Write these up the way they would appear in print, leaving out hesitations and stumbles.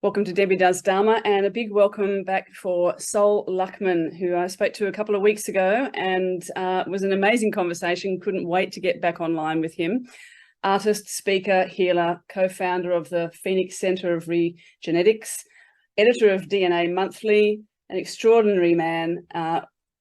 Welcome to Debbie Does Dharma, and a big welcome back for Sol Luckman, who I spoke to a couple of weeks ago, and it was an amazing conversation. Couldn't wait to get back online with him. Artist, speaker, healer, co-founder of the Phoenix Center of Regenetics, editor of DNA Monthly, an extraordinary man.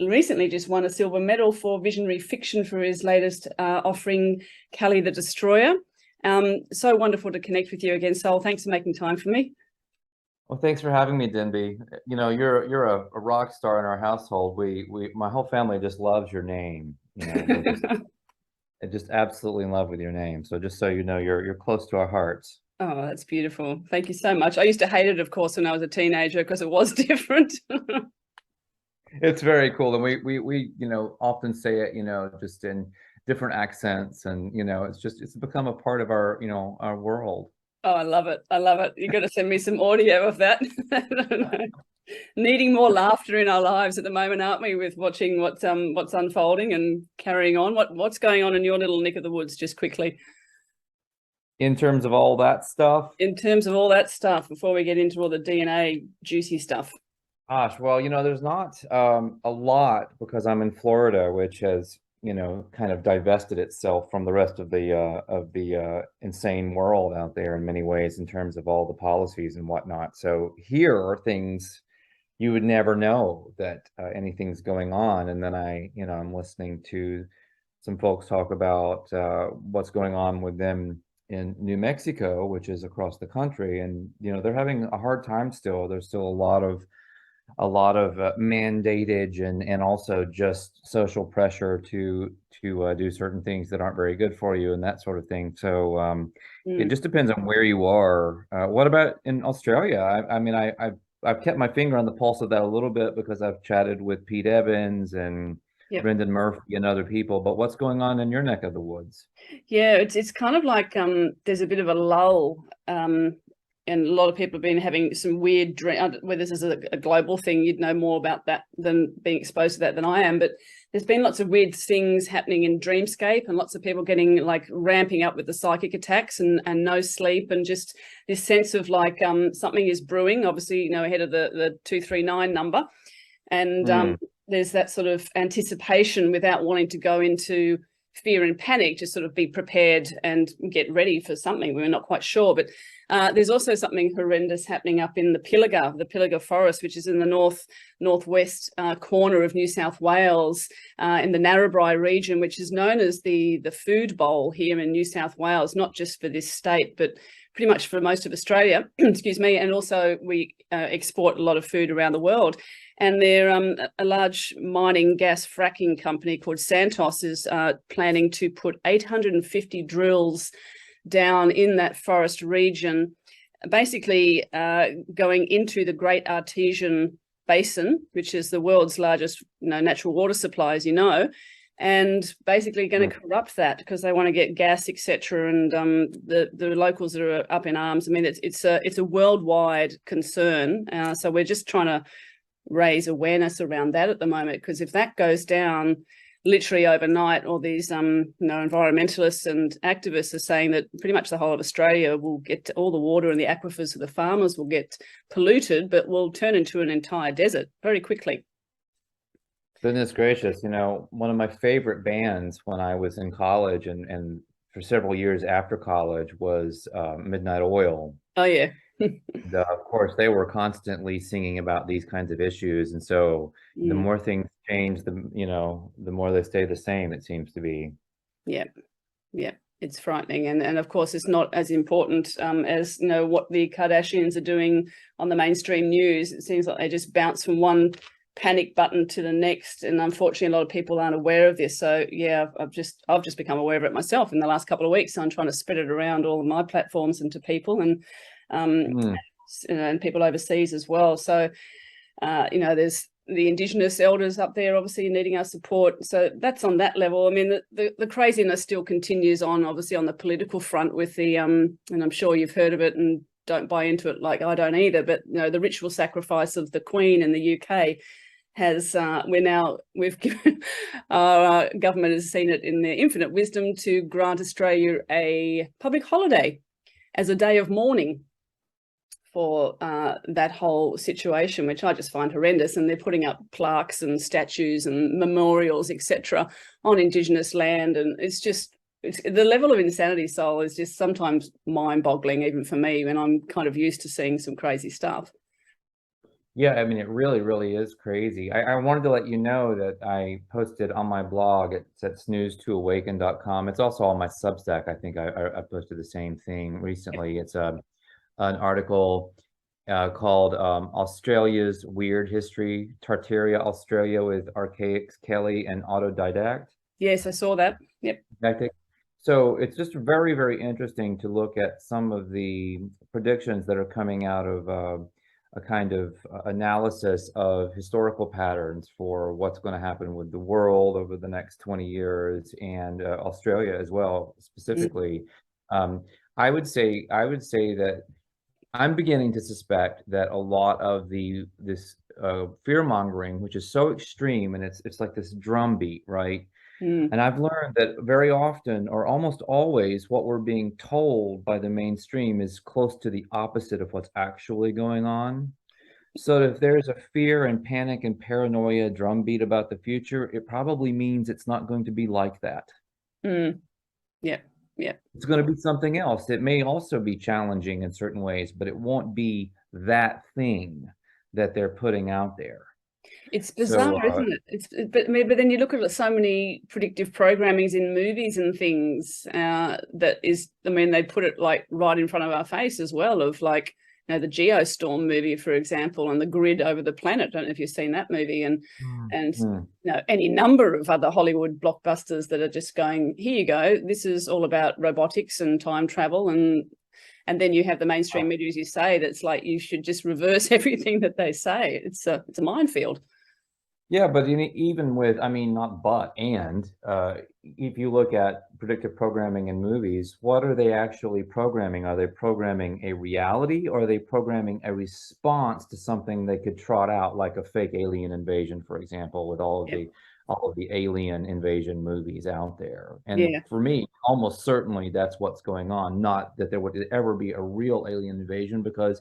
Recently just won a silver medal for visionary fiction for his latest offering, Callie the Destroyer. So wonderful to connect with you again, Sol. Thanks for making time for me. Well, thanks for having me, Denby. You know, you're a rock star in our household. My whole family just loves your name. You know, they're just absolutely in love with your name. So just so you know, you're close to our hearts. Oh, that's beautiful. Thank you so much. I used to hate it, of course, when I was a teenager because it was different. It's very cool, and we often say it, just in different accents, and it's become a part of our world. Oh, I love it. I love it. You got to send me some audio of that. Needing more laughter in our lives at the moment, aren't we? With watching what's unfolding and carrying on. What's going on in your little neck of the woods? Just quickly. In terms of all that stuff. In terms of all that stuff, before we get into all the DNA juicy stuff. Gosh, well, there's not a lot because I'm in Florida, which has kind of divested itself from the rest of the insane world out there in many ways in terms of all the policies and whatnot. So here are things you would never know that anything's going on. And then I'm listening to some folks talk about what's going on with them in New Mexico, which is across the country. And, they're having a hard time still. There's still a lot of mandated and also just social pressure to do certain things that aren't very good for you and that sort of thing. So it just depends on where you are. What about in Australia? I've kept my finger on the pulse of that a little bit because I've chatted with Pete Evans and Brendan Murphy and other people. But what's going on in your neck of the woods? Yeah, it's kind of like there's a bit of a lull. And a lot of people have been having some weird dreams. Whether this is a global thing, you'd know more about that than being exposed to that than I am. But there's been lots of weird things happening in dreamscape, and lots of people getting like ramping up with the psychic attacks and no sleep, and just this sense of like something is brewing. Obviously, ahead of the 239 number, and there's that sort of anticipation without wanting to go into fear and panic. Just sort of be prepared and get ready for something. We're not quite sure, but there's also something horrendous happening up in the Pilliga Forest, which is in the northwest corner of New South Wales, in the Narrabri region, which is known as the food bowl here in New South Wales, not just for this state, but pretty much for most of Australia, excuse me, and also we export a lot of food around the world. And they're a large mining gas fracking company called Santos is planning to put 850 drills down in that forest region, basically going into the Great Artesian Basin, which is the world's largest natural water supply, as you know, and basically going to corrupt that because they want to get gas, etc. And the locals that are up in arms. I mean, it's a worldwide concern. So we're just trying to raise awareness around that at the moment, because if that goes down literally overnight, all these environmentalists and activists are saying that pretty much the whole of Australia will get all the water, and the aquifers of the farmers will get polluted, but will turn into an entire desert very quickly. Goodness gracious, one of my favorite bands when I was in college and for several years after college was Midnight Oil. Oh yeah. Of course, they were constantly singing about these kinds of issues, and so the more things change, the more they stay the same. It seems to be. Yeah, it's frightening, and of course, it's not as important as what the Kardashians are doing on the mainstream news. It seems like they just bounce from one panic button to the next, and unfortunately, a lot of people aren't aware of this. So yeah, I've just become aware of it myself in the last couple of weeks. So I'm trying to spread it around all of my platforms and to people, and people overseas as well. So there's the Indigenous elders up there obviously needing our support. So that's on that level. I mean, the craziness still continues on, obviously, on the political front with the and I'm sure you've heard of it and don't buy into it like I don't either, but the ritual sacrifice of the Queen in the UK has we've given our government has seen it in their infinite wisdom to grant Australia a public holiday as a day of mourning for that whole situation, which I just find horrendous. And they're putting up plaques and statues and memorials, etc., on Indigenous land, and it's the level of insanity, Sol, is just sometimes mind-boggling, even for me, when I'm kind of used to seeing some crazy stuff. Yeah, I mean, it really, really is crazy. I wanted to let you know that I posted on my blog. It's at snooze2awaken.com. It's also on my Substack. I think I posted the same thing recently. It's an article called Australia's Weird History, Tartaria, Australia, with Archaics, Kelly, and Autodidact. Yes, I saw that. Yep. So it's just very, very interesting to look at some of the predictions that are coming out of a kind of analysis of historical patterns for what's going to happen with the world over the next 20 years, and Australia as well, specifically. I would say that I'm beginning to suspect that a lot of this fear mongering, which is so extreme, and it's like this drumbeat, right? And I've learned that very often, or almost always, what we're being told by the mainstream is close to the opposite of what's actually going on. So if there's a fear and panic and paranoia drumbeat about the future, it probably means it's not going to be like that. Yeah. It's going to be something else. It may also be challenging in certain ways, but it won't be that thing that they're putting out there. It's bizarre, isn't it? But then you look at so many predictive programmings in movies and things that is, I mean, they put it like right in front of our face as well, of like, you know, the Geostorm movie, for example, and the grid over the planet. I don't know if you've seen that movie, and you know, any number of other Hollywood blockbusters that are just going, here you go, this is all about robotics and time travel, and then you have the mainstream media, as you say, that's like, you should just reverse everything that they say. It's a minefield. Yeah, but even with, I mean, not but, and if you look at predictive programming in movies, what are they actually programming? Are they programming a reality, or are they programming a response to something they could trot out, like a fake alien invasion, for example, with all of the alien invasion movies out there? And for me, almost certainly that's what's going on. Not that there would ever be a real alien invasion, because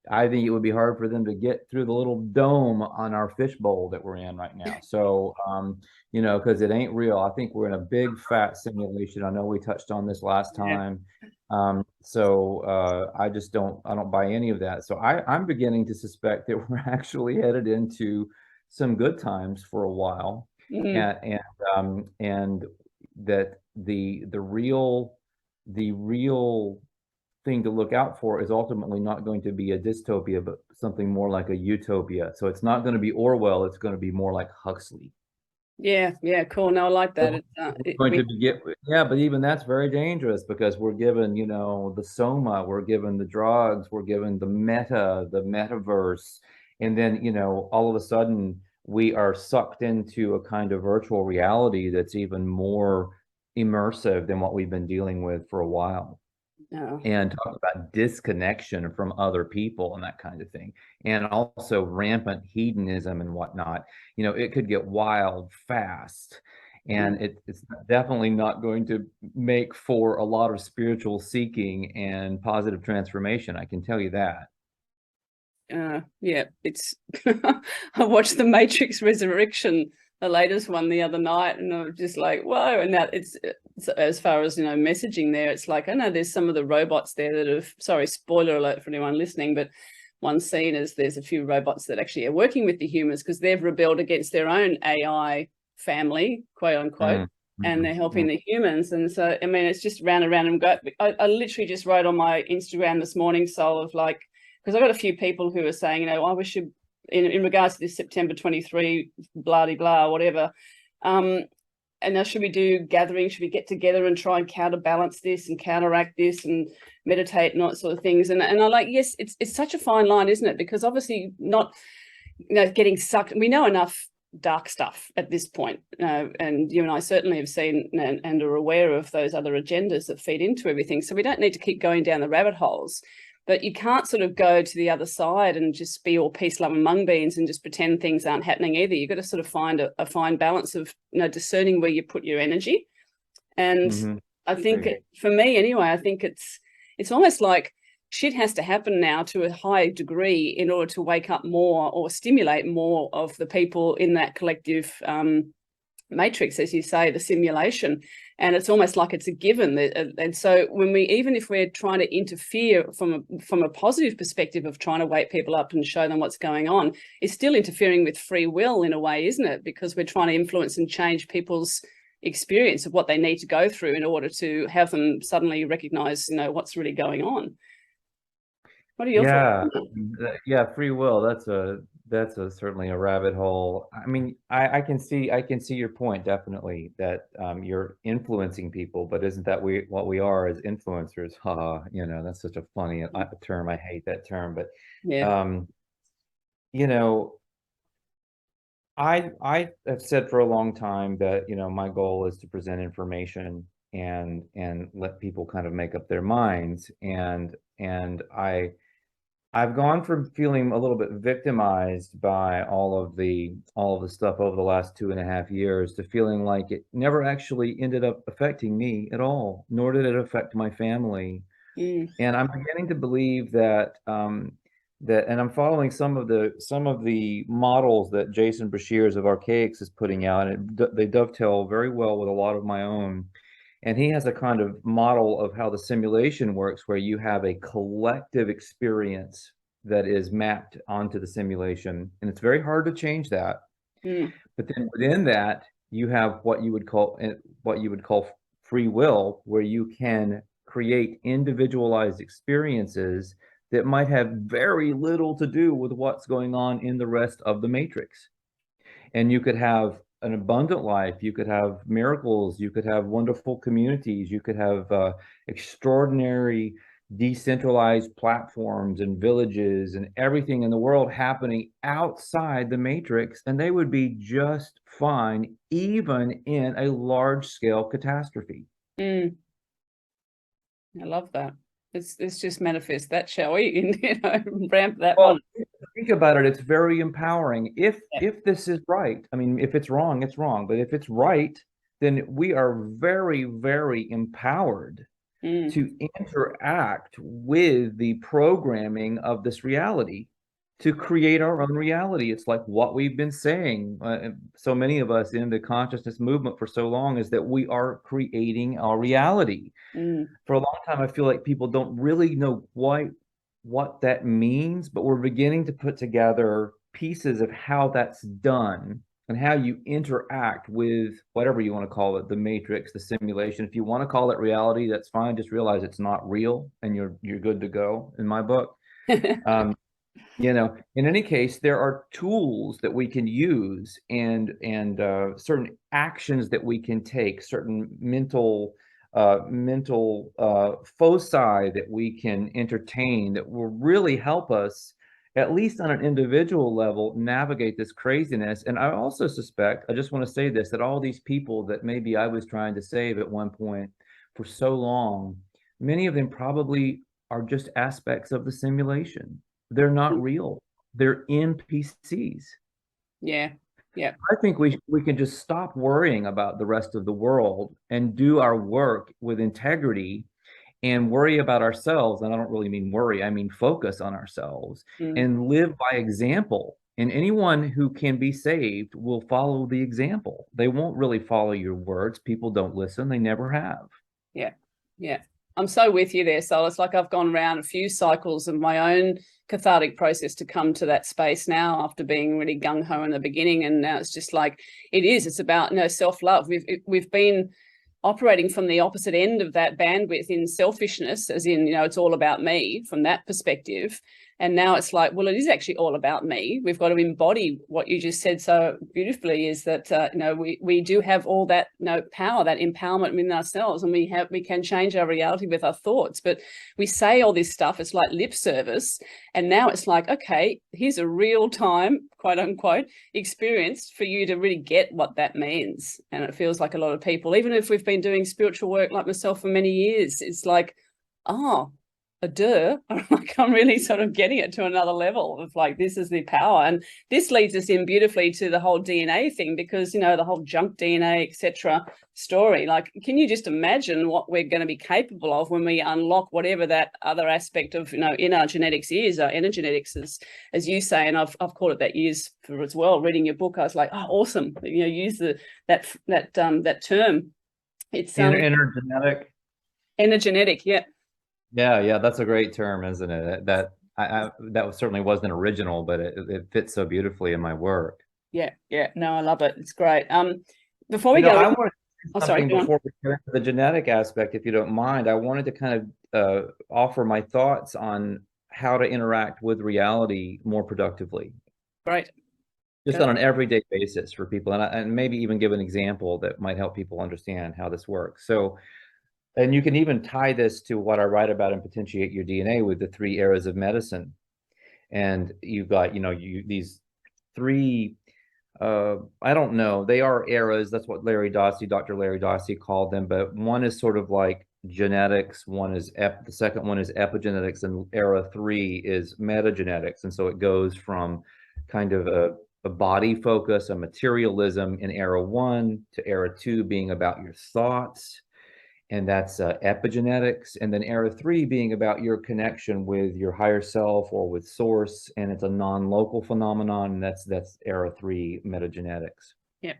I think it would be hard for them to get through the little dome on our fishbowl that we're in right now. So, you know, because it ain't real. I think we're in a big fat simulation. I know we touched on this last time. So I don't buy any of that. So I'm beginning to suspect that we're actually headed into some good times for a while, and that the real thing to look out for is ultimately not going to be a dystopia, but something more like a utopia. So it's not going to be Orwell. It's going to be more like Huxley. Yeah, cool. No, I like that. But even that's very dangerous, because we're given, you know, the soma, we're given the drugs, we're given the metaverse, and then, you know, all of a sudden we are sucked into a kind of virtual reality that's even more immersive than what we've been dealing with for a while. And talk about disconnection from other people and that kind of thing, and also rampant hedonism and whatnot. You know, it could get wild fast, and it's definitely not going to make for a lot of spiritual seeking and positive transformation. I can tell you that. Yeah, it's I watched The Matrix Resurrection, the latest one, the other night, and I was just like, whoa. And that it's as far as, you know, messaging there, it's like, I know there's some of the robots there that have, sorry, spoiler alert for anyone listening, but one scene is there's a few robots that actually are working with the humans because they've rebelled against their own AI family, quote unquote, and they're helping the humans. And so, I mean, it's just round and round and go. I literally just wrote on my Instagram this morning, Sol, of like, because I got a few people who are saying, you know, oh, we should, in regards to this September 23, blah, whatever. And now, should we do gatherings? Should we get together and try and counterbalance this and counteract this and meditate and all that sort of things? And I'm like, yes, it's such a fine line, isn't it? Because obviously not, you know, getting sucked. We know enough dark stuff at this point. And you and I certainly have seen and are aware of those other agendas that feed into everything. So we don't need to keep going down the rabbit holes. But you can't sort of go to the other side and just be all peace, love, and mung beans and just pretend things aren't happening either. You've got to sort of find a fine balance of, you know, discerning where you put your energy. And I think for me anyway, I think it's almost like shit has to happen now to a high degree in order to wake up more or stimulate more of the people in that collective matrix, as you say, the simulation. And it's almost like it's a given. And so when we, even if we're trying to interfere from a positive perspective of trying to wake people up and show them what's going on, it's still interfering with free will in a way, isn't it? Because we're trying to influence and change people's experience of what they need to go through in order to have them suddenly recognize, you know, what's really going on. What are your thoughts? Yeah, free will. That's certainly a rabbit hole. I mean, I can see your point definitely that you're influencing people, but isn't that what we are as influencers? Haha, you know, that's such a funny term. I hate that term, but Yeah. you know, I have said for a long time that, you know, my goal is to present information and let people kind of make up their minds, and I've gone from feeling a little bit victimized by all of the stuff over the last 2.5 years to feeling like it never actually ended up affecting me at all, nor did it affect my family. And I'm beginning to believe that and I'm following some of the models that Jason Brashears of Archaics is putting out, and they dovetail very well with a lot of my own. And he has a kind of model of how the simulation works, where you have a collective experience that is mapped onto the simulation. And it's very hard to change that. But then within that, you have what you would call free will, where you can create individualized experiences that might have very little to do with what's going on in the rest of the matrix. And you could have an abundant life, you could have miracles, you could have wonderful communities, you could have extraordinary decentralized platforms and villages and everything in the world happening outside the matrix, and they would be just fine even in a large scale catastrophe. I love that. It's just manifest that, shall we? You know, ramp that one. Think about it. It's very empowering. If this is right, I mean, if it's wrong, it's wrong. But if it's right, then we are very, very empowered to interact with the programming of this reality, to create our own reality. It's like what we've been saying, so many of us in the consciousness movement for so long, is that we are creating our reality. For a long time, I feel like people don't really know what that means, but we're beginning to put together pieces of how that's done and how you interact with whatever you want to call it, the matrix, the simulation. If you want to call it reality, that's fine. Just realize it's not real, and you're good to go in my book. You know, in any case, there are tools that we can use and certain actions that we can take, certain mental foci that we can entertain that will really help us, at least on an individual level, navigate this craziness. And I also suspect, I just want to say this, that all these people that maybe I was trying to save at one point for so long, many of them probably are just aspects of the simulation. They're not real. They're NPCs. Yeah. I think we can just stop worrying about the rest of the world and do our work with integrity and worry about ourselves. And I don't really mean worry, I mean focus on ourselves and live by example. And anyone who can be saved will follow the example. They won't really follow your words. People don't listen. They never have. Yeah. I'm so with you there, Sol. It's like I've gone around a few cycles of my own cathartic process to come to that space now, after being really gung-ho in the beginning. And now it's just like, it's about, you know, self-love. We've been operating from the opposite end of that bandwidth in selfishness, as in, you know, it's all about me from that perspective. And now it's like, well, it is actually all about me. We've got to embody what you just said so beautifully, is that, you know, we do have all that, you know, power, that empowerment within ourselves, and we can change our reality with our thoughts. But we say all this stuff, it's like lip service. And now it's like, okay, here's a real time, quote unquote, experience for you to really get what that means. And it feels like a lot of people, even if we've been doing spiritual work like myself for many years, it's like, oh, I'm really sort of getting it to another level of like, this is the power. And this leads us in beautifully to the whole DNA thing, because, you know, the whole junk DNA, etc. story. Like, can you just imagine what we're going to be capable of when we unlock whatever that other aspect of, you know, in our genetics is, our energenetics, as you say, and I've called it that years for as well. Reading your book, I was like, oh, awesome. You know, use that term. It's Intergenetic. energenetic, yeah. Yeah, that's a great term, isn't it? That certainly wasn't original, but it fits so beautifully in my work. Yeah, no, I love it. It's great. Before we You know, go, I want to oh, say sorry, something go on. before we turn to the genetic aspect, if you don't mind. I wanted to kind of offer my thoughts on how to interact with reality more productively, Great. just Go. on an everyday basis for people, and maybe even give an example that might help people understand how this works. So, and you can even tie this to what I write about in Potentiate Your DNA with the 3 eras of medicine. And you've got, you know, these 3, I don't know, they are eras. That's what Dr. Larry Dossey called them. But one is sort of like genetics, the second one is epigenetics, and era 3 is metagenetics. And so it goes from kind of a body focus, a materialism in era 1 to era 2 being about your thoughts, and that's epigenetics, and then era 3 being about your connection with your higher self or with source, and it's a non-local phenomenon, and that's era 3 metagenetics. Yeah.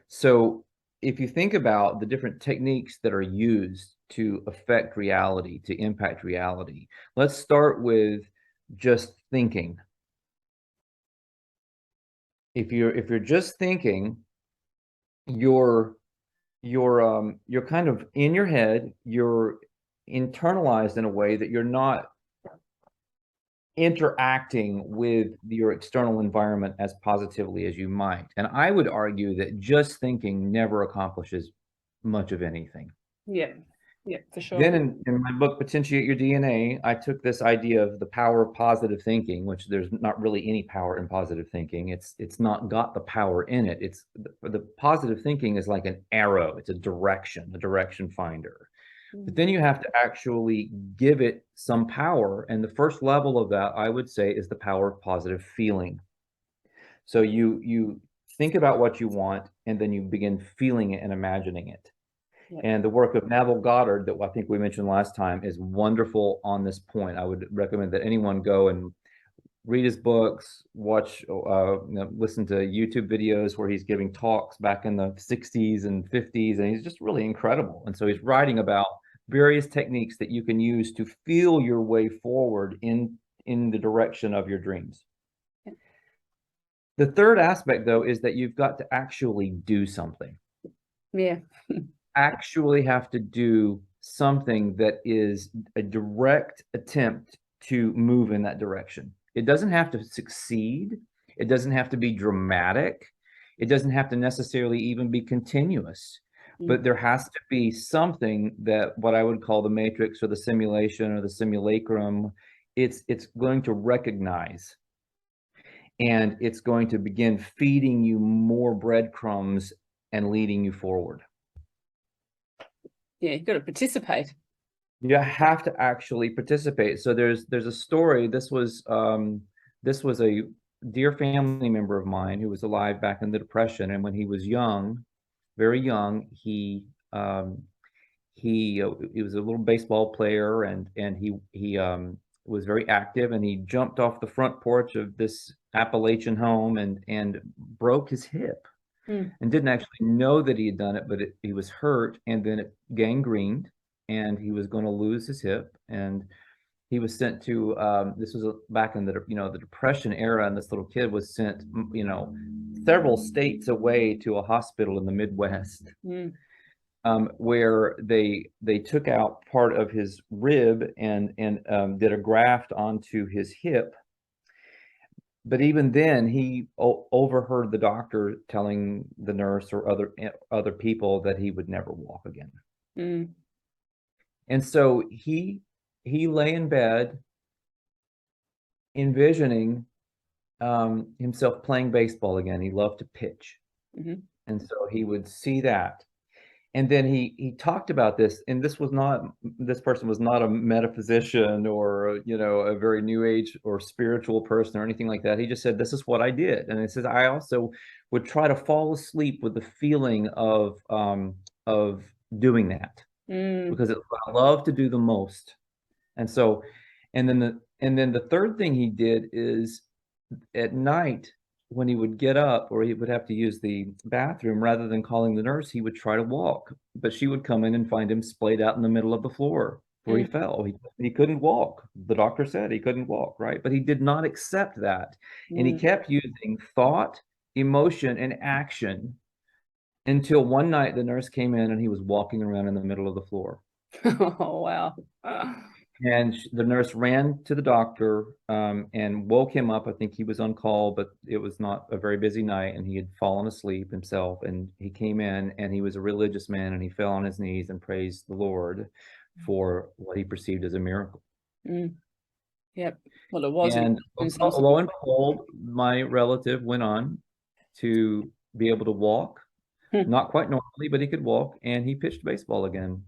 So if you think about the different techniques that are used to affect reality, to impact reality, let's start with just thinking. If you're just thinking, you're kind of in your head, you're internalized in a way that you're not interacting with your external environment as positively as you might. And I would argue that just thinking never accomplishes much of anything. Yeah, for sure. Then in my book, Potentiate Your DNA, I took this idea of the power of positive thinking, which there's not really any power in positive thinking. It's not got the power in it. It's the positive thinking is like an arrow. It's a direction finder. But then you have to actually give it some power. And the first level of that, I would say, is the power of positive feeling. So you think about what you want, and then you begin feeling it and imagining it. Yeah. And the work of Neville Goddard that I think we mentioned last time is wonderful on this point. I would recommend that anyone go and read his books, watch, listen to YouTube videos where he's giving talks back in the 60s and 50s, and he's just really incredible. And so he's writing about various techniques that you can use to feel your way forward in the direction of your dreams. Yeah. The third aspect, though, is that you've got to actually do something. Yeah. Actually have to do something that is a direct attempt to move in that direction. It doesn't have to succeed. It doesn't have to be dramatic. It doesn't have to necessarily even be continuous, but there has to be something that what I would call the matrix or the simulation or the simulacrum, it's going to recognize, and it's going to begin feeding you more breadcrumbs and leading you forward. Yeah, you've got to participate. You have to actually participate. So there's a story. This was a dear family member of mine who was alive back in the Depression, and when he was young, very young, he was a little baseball player, and he was very active, and he jumped off the front porch of this Appalachian home and broke his hip. And didn't actually know that he had done it, but he was hurt, and then it gangrened, and he was going to lose his hip, and he was sent to this was back in the the Depression era, and this little kid was sent several states away to a hospital in the Midwest, where they took out part of his rib and did a graft onto his hip. But even then, he overheard the doctor telling the nurse or other people that he would never walk again. And so he lay in bed, envisioning himself playing baseball again. He loved to pitch, and so he would see that, And then he talked about this, and this person was not a metaphysician or, you know, a very new age or spiritual person or anything like that. He just said, this is what I did. And he says, I also would try to fall asleep with the feeling of doing that, because it's what I love to do the most. And so, and then the third thing he did is at night, when he would get up or he would have to use the bathroom, rather than calling the nurse, he would try to walk. But she would come in and find him splayed out in the middle of the floor where he fell. He couldn't walk. The doctor said he couldn't walk, right? But he did not accept that. And he kept using thought, emotion, and action until one night the nurse came in and he was walking around in the middle of the floor. Oh, wow. And the nurse ran to the doctor and woke him up. I think he was on call, but it was not a very busy night, and he had fallen asleep himself. And he came in, and he was a religious man, and he fell on his knees and praised the Lord for what he perceived as a miracle. Yep. Well, it was. And lo and behold, my relative went on to be able to walk, not quite normally, but he could walk, and he pitched baseball again.